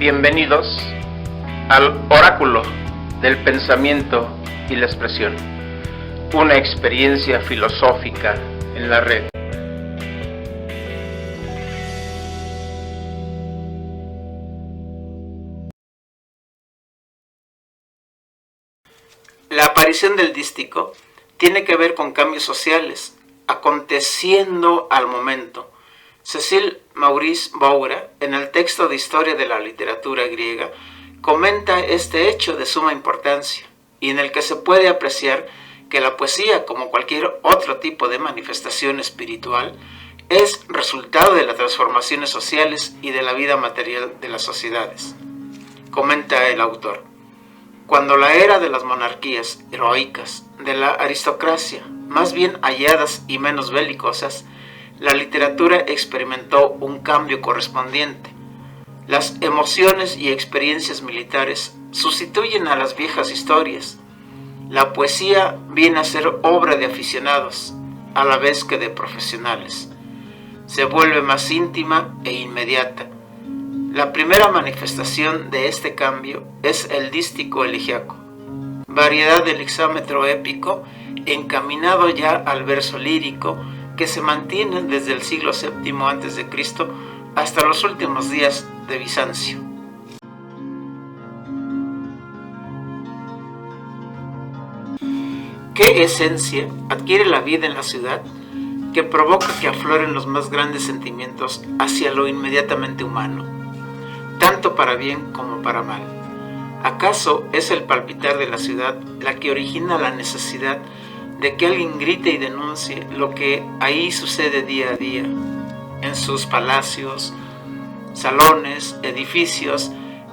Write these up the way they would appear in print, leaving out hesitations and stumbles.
Bienvenidos al Oráculo del Pensamiento y la Expresión, una experiencia filosófica en la red. La aparición del dístico tiene que ver con cambios sociales, aconteciendo al momento. Cecil Maurice Boura, en el texto de Historia de la Literatura Griega, comenta este hecho de suma importancia, y en el que se puede apreciar que la poesía, como cualquier otro tipo de manifestación espiritual, es resultado de las transformaciones sociales y de la vida material de las sociedades. Comenta el autor: cuando la era de las monarquías heroicas, de la aristocracia, más bien halladas y menos belicosas, la literatura experimentó un cambio correspondiente. Las emociones y experiencias militares sustituyen a las viejas historias. La poesía viene a ser obra de aficionados, a la vez que de profesionales. Se vuelve más íntima e inmediata. La primera manifestación de este cambio es el dístico elegiaco, variedad del hexámetro épico encaminado ya al verso lírico que se mantiene desde el siglo VII a.C. hasta los últimos días de Bizancio. ¿Qué esencia adquiere la vida en la ciudad que provoca que afloren los más grandes sentimientos hacia lo inmediatamente humano, tanto para bien como para mal? ¿Acaso es el palpitar de la ciudad la que origina la necesidad de que alguien grite y denuncie lo que ahí sucede día a día, en sus palacios, salones, edificios,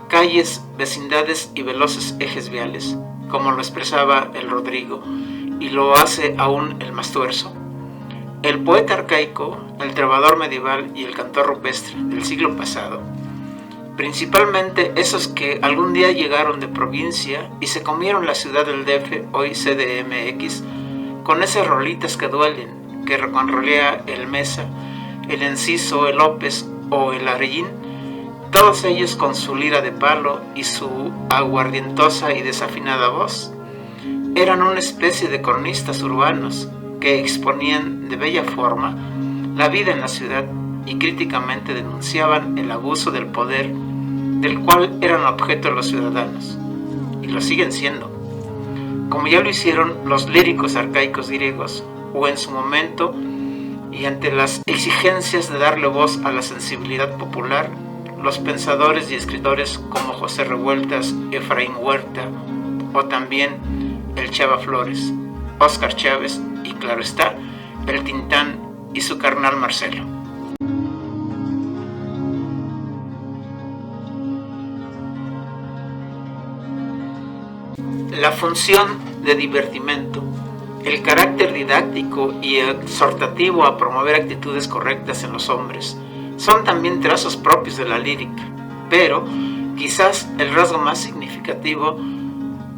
calles, vecindades y veloces ejes viales, como lo expresaba el Rodrigo, y lo hace aún el Mastuerzo? El poeta arcaico, el trovador medieval y el cantor rupestre del siglo pasado, principalmente esos que algún día llegaron de provincia y se comieron la ciudad del DF, hoy CDMX, con esas rolitas que duelen, que reconrolea el Mesa, el Enciso, el López o el Arellín, todos ellos con su lira de palo y su aguardientosa y desafinada voz, eran una especie de cronistas urbanos que exponían de bella forma la vida en la ciudad y críticamente denunciaban el abuso del poder del cual eran objeto los ciudadanos, y lo siguen siendo, como ya lo hicieron los líricos arcaicos griegos, o en su momento, y ante las exigencias de darle voz a la sensibilidad popular, los pensadores y escritores como José Revueltas, Efraín Huerta, o también el Chava Flores, Óscar Chávez y, claro está, el Tintán y su carnal Marcelo. La función de divertimento, el carácter didáctico y exhortativo a promover actitudes correctas en los hombres, son también trazos propios de la lírica, pero quizás el rasgo más significativo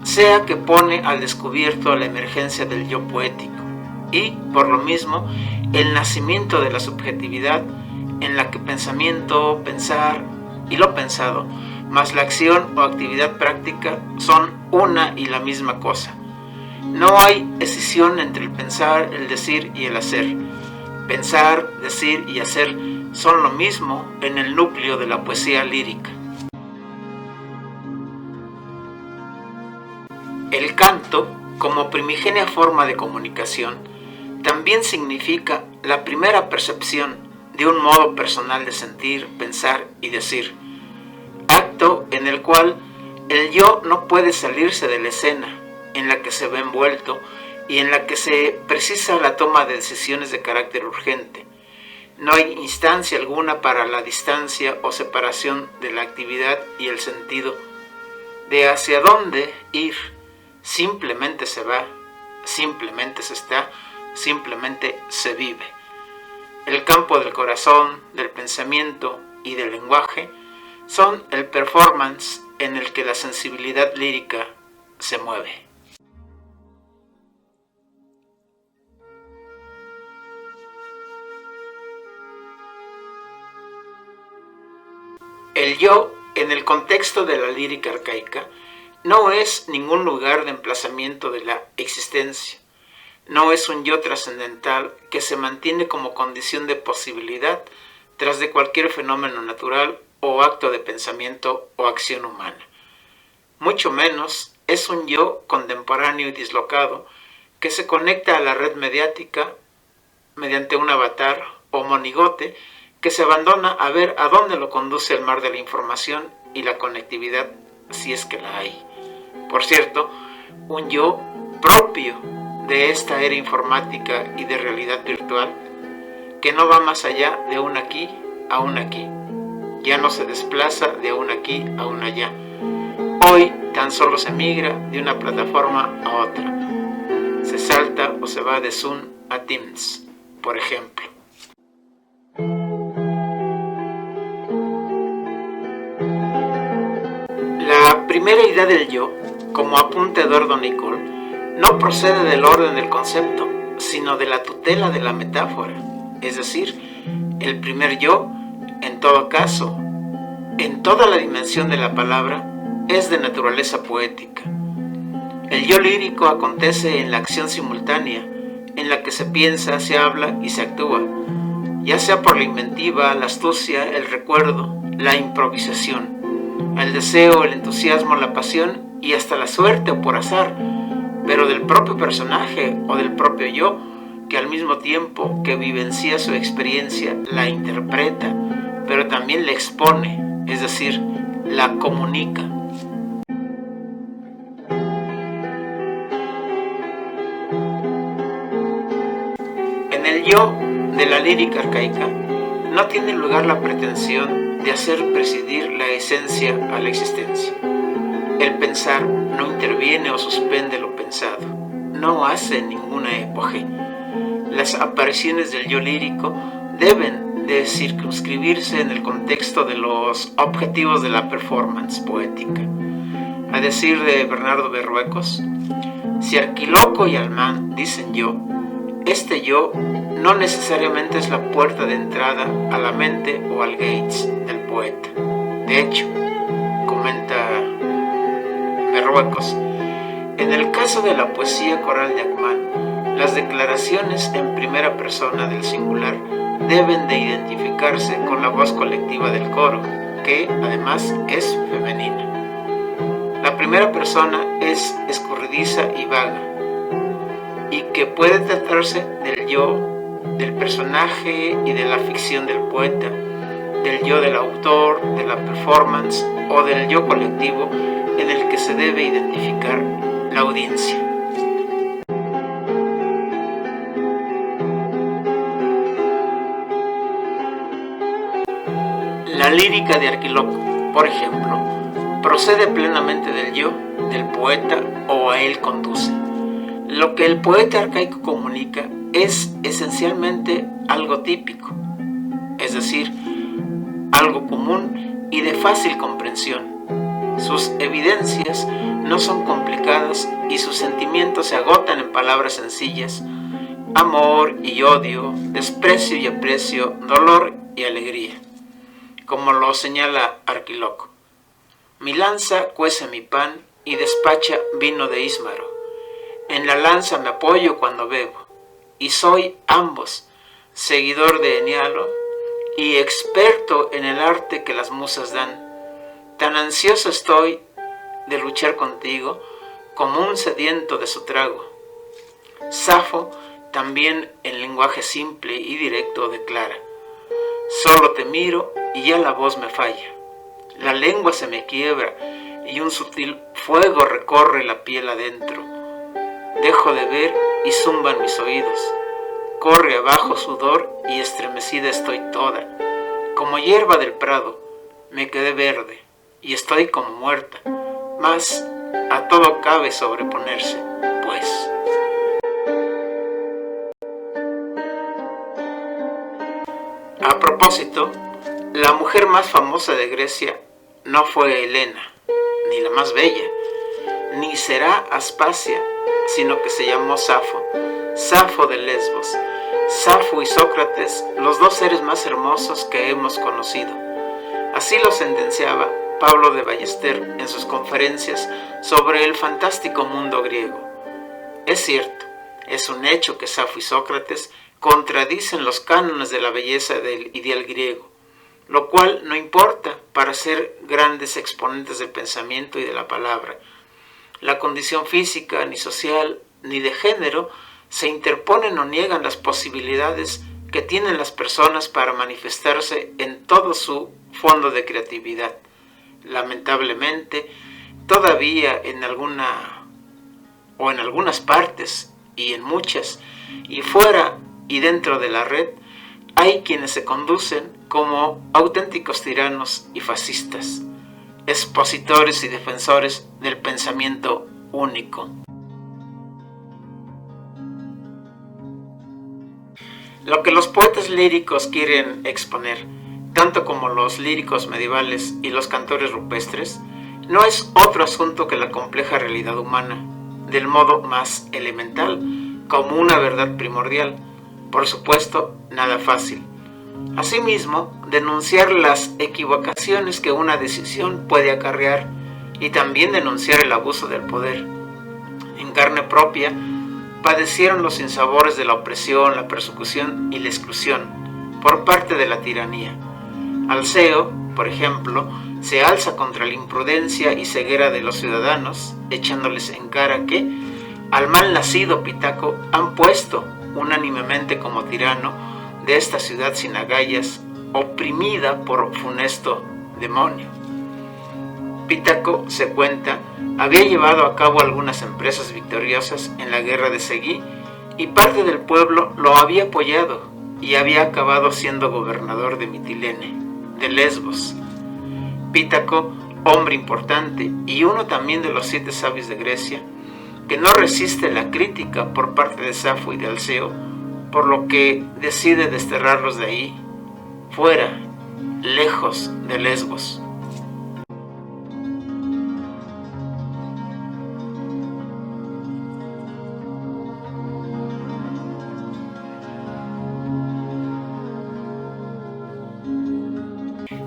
sea que pone al descubierto la emergencia del yo poético y, por lo mismo, el nacimiento de la subjetividad en la que pensamiento, pensar y lo pensado, más la acción o actividad práctica son una y la misma cosa. No hay escisión entre el pensar, el decir y el hacer. Pensar, decir y hacer son lo mismo en el núcleo de la poesía lírica. El canto, como primigenia forma de comunicación, también significa la primera percepción de un modo personal de sentir, pensar y decir, acto en el cual el yo no puede salirse de la escena en la que se ve envuelto y en la que se precisa la toma de decisiones de carácter urgente. No hay instancia alguna para la distancia o separación de la actividad y el sentido de hacia dónde ir. Simplemente se va, simplemente se está, simplemente se vive. El campo del corazón, del pensamiento y del lenguaje son el performance en el que la sensibilidad lírica se mueve. El yo en el contexto de la lírica arcaica, no es ningún lugar de emplazamiento de la existencia. No es un yo trascendental que se mantiene como condición de posibilidad tras de cualquier fenómeno natural o acto de pensamiento o acción humana. Mucho menos es un yo contemporáneo y dislocado que se conecta a la red mediática mediante un avatar o monigote que se abandona a ver a dónde lo conduce el mar de la información y la conectividad, si es que la hay. Por cierto, un yo propio de esta era informática y de realidad virtual, que no va más allá de un aquí a un aquí. Ya no se desplaza de un aquí a un allá. Hoy tan solo se migra de una plataforma a otra. Se salta o se va de Zoom a Teams, por ejemplo. La primera idea del yo, como apunta Eduardo Nicol, no procede del orden del concepto, sino de la tutela de la metáfora. Es decir, el primer yo, en todo caso, en toda la dimensión de la palabra, es de naturaleza poética. El yo lírico acontece en la acción simultánea, en la que se piensa, se habla y se actúa, ya sea por la inventiva, la astucia, el recuerdo, la improvisación, el deseo, el entusiasmo, la pasión y hasta la suerte o por azar, pero del propio personaje o del propio yo, que al mismo tiempo que vivencia su experiencia, la interpreta, pero también la expone, es decir, la comunica. En el yo de la lírica arcaica no tiene lugar la pretensión de hacer presidir la esencia a la existencia. El pensar no interviene o suspende lo pensado, no hace ninguna epoge. Las apariciones del yo lírico deben de circunscribirse en el contexto de los objetivos de la performance poética. A decir de Bernardo Berruecos, si Arquiloco y Almán dicen yo, este yo no necesariamente es la puerta de entrada a la mente o al gates del poeta. De hecho, comenta Berruecos, en el caso de la poesía coral de Ackman, las declaraciones en primera persona del singular deben de identificarse con la voz colectiva del coro, que además es femenina. La primera persona es escurridiza y vaga, y que puede tratarse del yo, del personaje y de la ficción del poeta, del yo del autor, de la performance o del yo colectivo en el que se debe identificar la audiencia. La lírica de Arquiloco, por ejemplo, procede plenamente del yo, del poeta o a él conduce. Lo que el poeta arcaico comunica es esencialmente algo típico, es decir, algo común y de fácil comprensión. Sus evidencias no son complicadas y sus sentimientos se agotan en palabras sencillas: amor y odio, desprecio y aprecio, dolor y alegría, como lo señala Arquiloco. Mi lanza cuece mi pan y despacha vino de Ísmaro. En la lanza me apoyo cuando bebo, y soy ambos, seguidor de Enialo y experto en el arte que las musas dan. Tan ansioso estoy de luchar contigo como un sediento de su trago. Safo también en lenguaje simple y directo declara: solo te miro y ya la voz me falla. La lengua se me quiebra y un sutil fuego recorre la piel adentro. Dejo de ver y zumban mis oídos. Corre abajo sudor y estremecida estoy toda. Como hierba del prado, me quedé verde y estoy como muerta. Mas a todo cabe sobreponerse, pues. A propósito, la mujer más famosa de Grecia no fue Helena, ni la más bella, ni será Aspasia, sino que se llamó Safo, Safo de Lesbos. Safo y Sócrates, los dos seres más hermosos que hemos conocido. Así lo sentenciaba Pablo de Ballester en sus conferencias sobre el fantástico mundo griego. Es cierto, es un hecho que Safo y Sócrates contradicen los cánones de la belleza del ideal griego, lo cual no importa para ser grandes exponentes del pensamiento y de la palabra. La condición física, ni social, ni de género se interponen o niegan las posibilidades que tienen las personas para manifestarse en todo su fondo de creatividad. Lamentablemente, todavía en algunas partes y en muchas, y fuera y dentro de la red, hay quienes se conducen como auténticos tiranos y fascistas, expositores y defensores del pensamiento único. Lo que los poetas líricos quieren exponer, tanto como los líricos medievales y los cantores rupestres, no es otro asunto que la compleja realidad humana, del modo más elemental, como una verdad primordial, por supuesto, nada fácil. Asimismo, denunciar las equivocaciones que una decisión puede acarrear y también denunciar el abuso del poder. En carne propia, padecieron los sinsabores de la opresión, la persecución y la exclusión por parte de la tiranía. Alceo, por ejemplo, se alza contra la imprudencia y ceguera de los ciudadanos, echándoles en cara que al mal nacido Pitaco han puesto unánimemente como tirano de esta ciudad sin agallas, oprimida por funesto demonio. Pitaco, se cuenta, había llevado a cabo algunas empresas victoriosas en la guerra de Seguí y parte del pueblo lo había apoyado y había acabado siendo gobernador de Mitilene, de Lesbos. Pitaco, hombre importante y uno también de los 7 sabios de Grecia, que no resiste la crítica por parte de Safo y de Alceo, por lo que decide desterrarlos de ahí, fuera, lejos de Lesbos.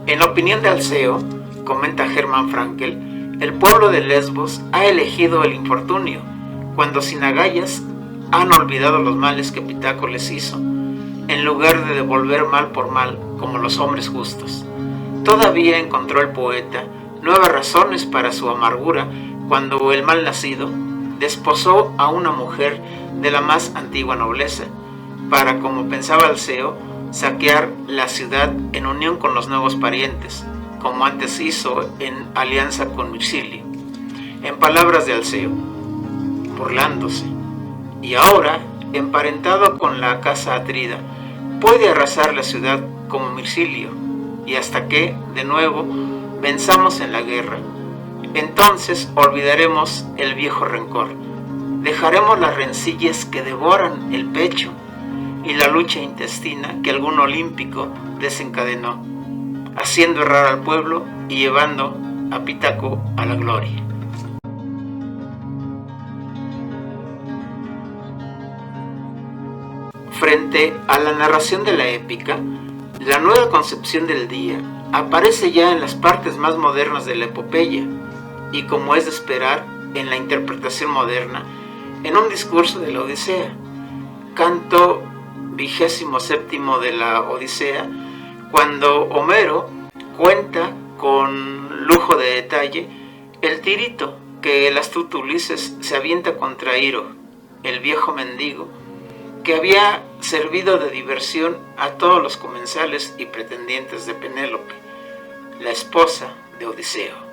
En opinión de Alceo, comenta Germán Frankel, el pueblo de Lesbos ha elegido el infortunio, cuando sin agallas han olvidado los males que Pitaco les hizo, en lugar de devolver mal por mal como los hombres justos. Todavía encontró el poeta nuevas razones para su amargura cuando el mal nacido desposó a una mujer de la más antigua nobleza, para, como pensaba Alceo, saquear la ciudad en unión con los nuevos parientes, como antes hizo en alianza con Mircilio. En palabras de Alceo, burlándose, y ahora, emparentado con la casa Atrida, puede arrasar la ciudad como Mircilio, y hasta que, de nuevo, venzamos en la guerra. Entonces olvidaremos el viejo rencor, dejaremos las rencillas que devoran el pecho y la lucha intestina que algún olímpico desencadenó, haciendo errar al pueblo y llevando a Pitaco a la gloria. Frente a la narración de la épica, la nueva concepción del día aparece ya en las partes más modernas de la epopeya y, como es de esperar, en la interpretación moderna, en un discurso de la Odisea. Canto 27 de la Odisea, cuando Homero cuenta con lujo de detalle el tirito que el astuto Ulises se avienta contra Iro, el viejo mendigo, que había servido de diversión a todos los comensales y pretendientes de Penélope, la esposa de Odiseo.